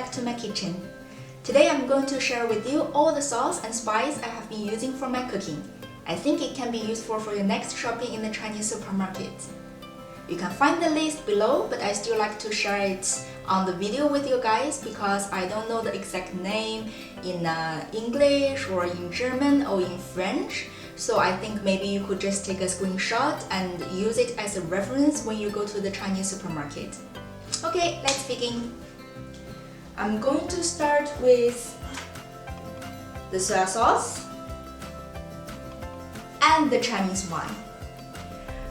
back to my kitchen. Today I'm going to share with you all the sauce and spice I have been using for my cooking. I think it can be useful for your next shopping in the Chinese supermarket. You can find the list below, but I still like to share it on the video with you guys because I don't know the exact name in English or in German or in French. So I think maybe you could just take a screenshot and use it as a reference when you go to the Chinese supermarket. Okay, let's begin. I'm going to start with the soy sauce and the Chinese wine.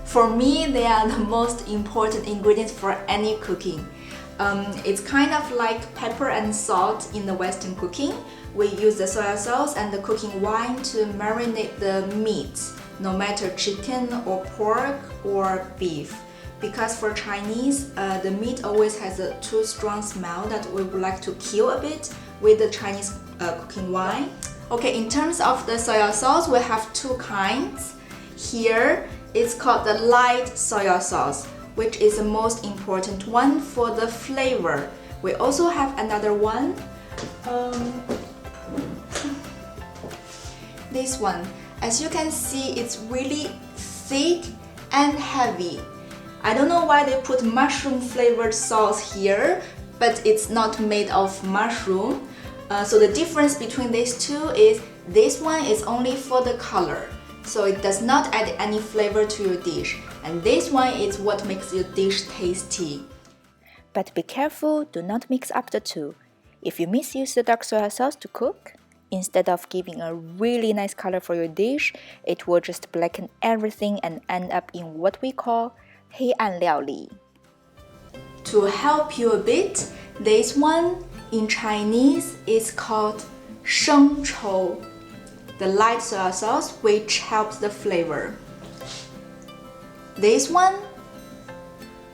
For me, they are the most important ingredients for any cooking. It's kind of like pepper and salt in the Western cooking. We use the soy sauce and the cooking wine to marinate the meat, no matter chicken or pork or beef. Because for Chinese, the meat always has a too strong smell that we would like to kill a bit with the Chinese cooking wine. Okay, in terms of the soy sauce, we have two kinds. Here, it's called the light soy sauce, which is the most important one for the flavor. We also have another one. This one. As you can see, it's really thick and heavy. I don't know why they put mushroom flavored sauce here, but it's not made of mushroom. So the difference between these two is this one is only for the color. So it does not add any flavor to your dish. And this one is what makes your dish tasty. But be careful, do not mix up the two. If you misuse the dark soy sauce to cook, instead of giving a really nice color for your dish, it will just blacken everything and end up in what we call 黑暗料理. To help you a bit, this one in Chinese is called 生抽, the light soy sauce which helps the flavor. This one,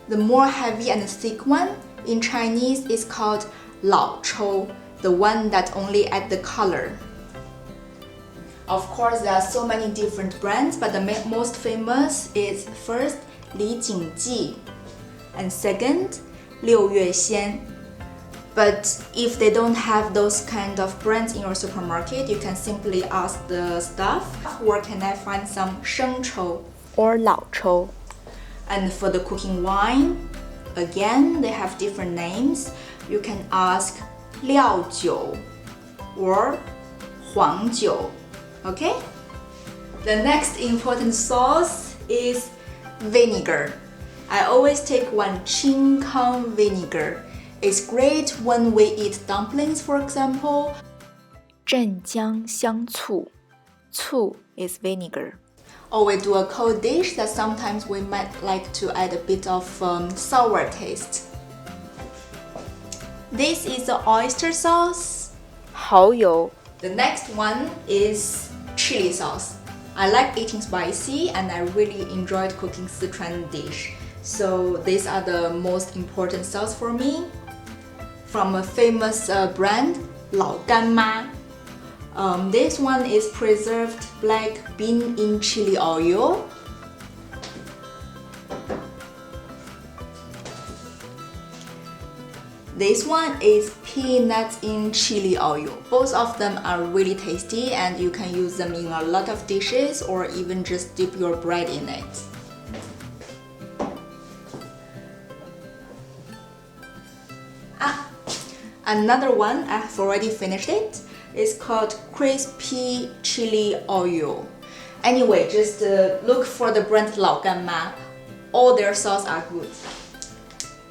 the more heavy and thick one, in Chinese is called 老抽, the one that only adds the color. Of course, there are so many different brands, but the most famous is first 李锦记 and second 六月鲜. But if they don't have those kind of brands in your supermarket, you can simply ask the staff, where can I find some 生抽 or 老抽. And for the cooking wine, again, they have different names. You can ask 料酒 or 黄酒. Okay? The next important sauce is vinegar. I always take one 青康 vinegar. It's great when we eat dumplings, for example. 镇江香醋. 醋 is vinegar. Or we do a cold dish that sometimes we might like to add a bit of sour taste. This is the oyster sauce. 蚝油. The next one is chili sauce. I like eating spicy and I really enjoyed cooking Sichuan dish. So these are the most important sauce for me. From a famous brand, 老干妈. This one is preserved black bean in chili oil. This one is peanuts in chili oil. Both of them are really tasty and you can use them in a lot of dishes or even just dip your bread in it. Another one, I've already finished it. It's called crispy chili oil. Anyway, just look for the brand 老干妈. All their sauce are good.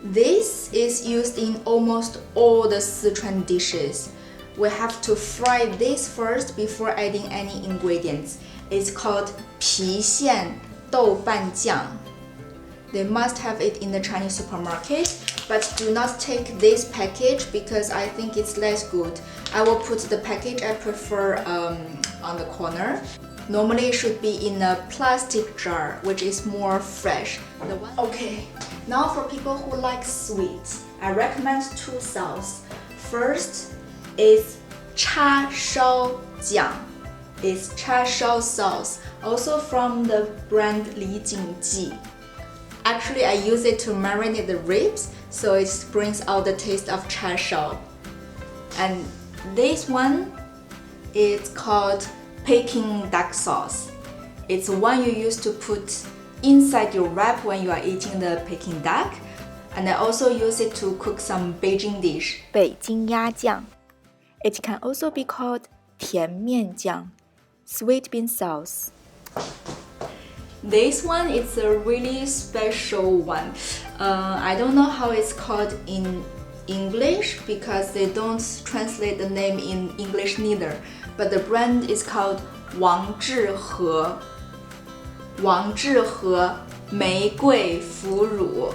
This is used in almost all the Sichuan dishes. We have to fry this first before adding any ingredients. It's called 郫县豆瓣酱. They must have it in the Chinese supermarket, but do not take this package because I think it's less good. I will put the package I prefer on the corner. Normally it should be in a plastic jar, which is more fresh. Okay, now for people who like sweet, I recommend two sauces. First is Char Siu. It's Char Siu sauce, also from the brand 李锦记. Actually, I use it to marinate the ribs, so it brings out the taste of Char Siu. And this one is called Peking duck sauce. It's the one you use to put inside your wrap when you are eating the Peking duck. And I also use it to cook some Beijing dish. 北京鸭酱. It can also be called 甜面酱, sweet bean sauce. This one is a really special one. I don't know how it's called in English because they don't translate the name in English neither. But the brand is called 王致和玫瑰腐乳.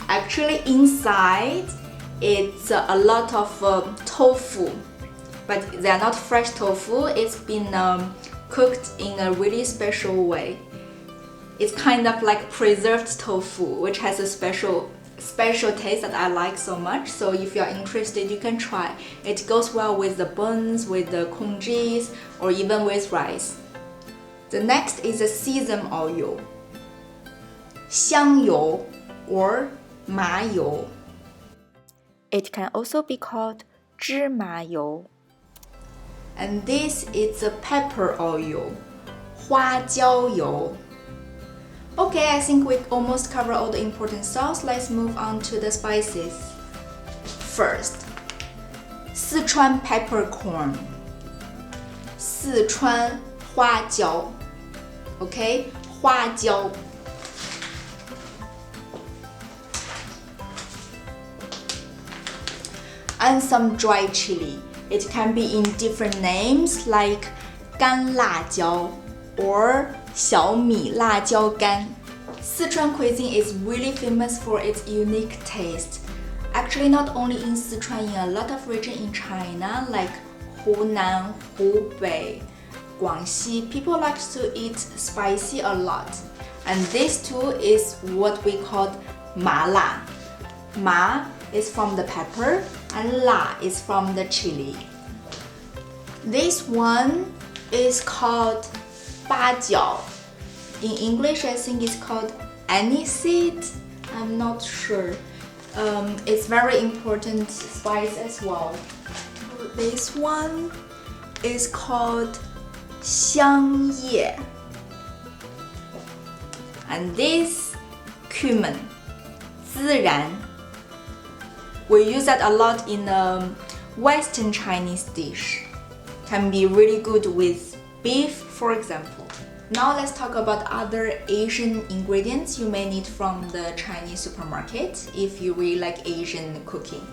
Actually, inside it's a lot of tofu, but they are not fresh tofu. It's been cooked in a really special way. It's kind of like preserved tofu, which has a special taste that I like so much. So if you're interested, you can try. It goes well with the buns, with the congee, or even with rice. The next is the sesame oil, 香油 or 麻油. It can also be called 芝麻油. And this is the pepper oil, 花椒油. Okay, I think we almost covered all the important sauce. Let's move on to the spices. First, Sichuan peppercorn, 四川花椒. Okay, 花椒. And some dry chili. It can be in different names like 干辣椒 or 小米辣椒干. Sichuan cuisine is really famous for its unique taste. Actually, not only in Sichuan, in a lot of regions in China like Hunan, Hubei, Guangxi, people like to eat spicy a lot. And this too is what we call 麻辣. Ma is from the pepper and la is from the chili. This one is called 八角. In English, I think it's called aniseed. I'm not sure. It's very important spice as well. This one is called 香叶. And this cumin, 孜然. We use that a lot in a Western Chinese dish. Can be really good with beef, for example. Now let's talk about other Asian ingredients you may need from the Chinese supermarket if you really like Asian cooking.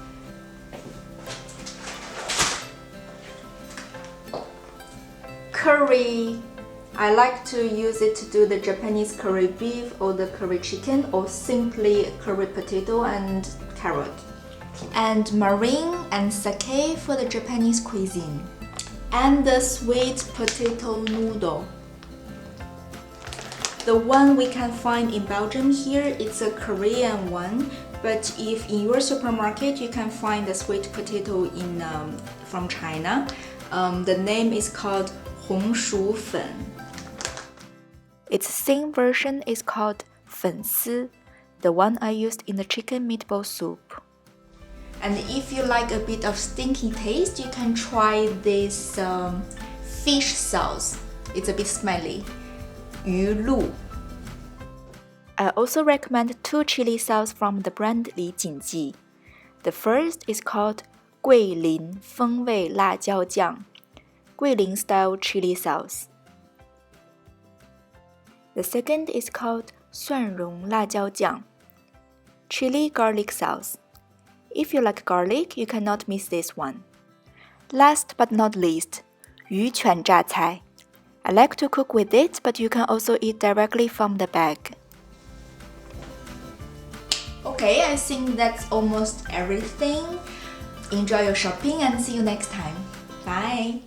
Curry. I like to use it to do the Japanese curry beef or the curry chicken or simply curry potato and carrot. And marine and sake for the Japanese cuisine. And the sweet potato noodle. The one we can find in Belgium here, it's a Korean one, but if in your supermarket you can find the sweet potato from China, the name is called 红薯粉. Its thin version is called 粉丝, the one I used in the chicken meatball soup. And if you like a bit of stinky taste, you can try this fish sauce. It's a bit smelly. 鱼露. I also recommend 2 chili sauce from the brand 李锦记. The first is called 桂林风味辣椒酱, 桂林 style chili sauce. The second is called 蒜蓉辣椒酱, chili garlic sauce. If you like garlic, you cannot miss this one. Last but not least, 鱼卷榨菜. I like to cook with it, but you can also eat directly from the bag. Okay, I think that's almost everything. Enjoy your shopping and see you next time. Bye!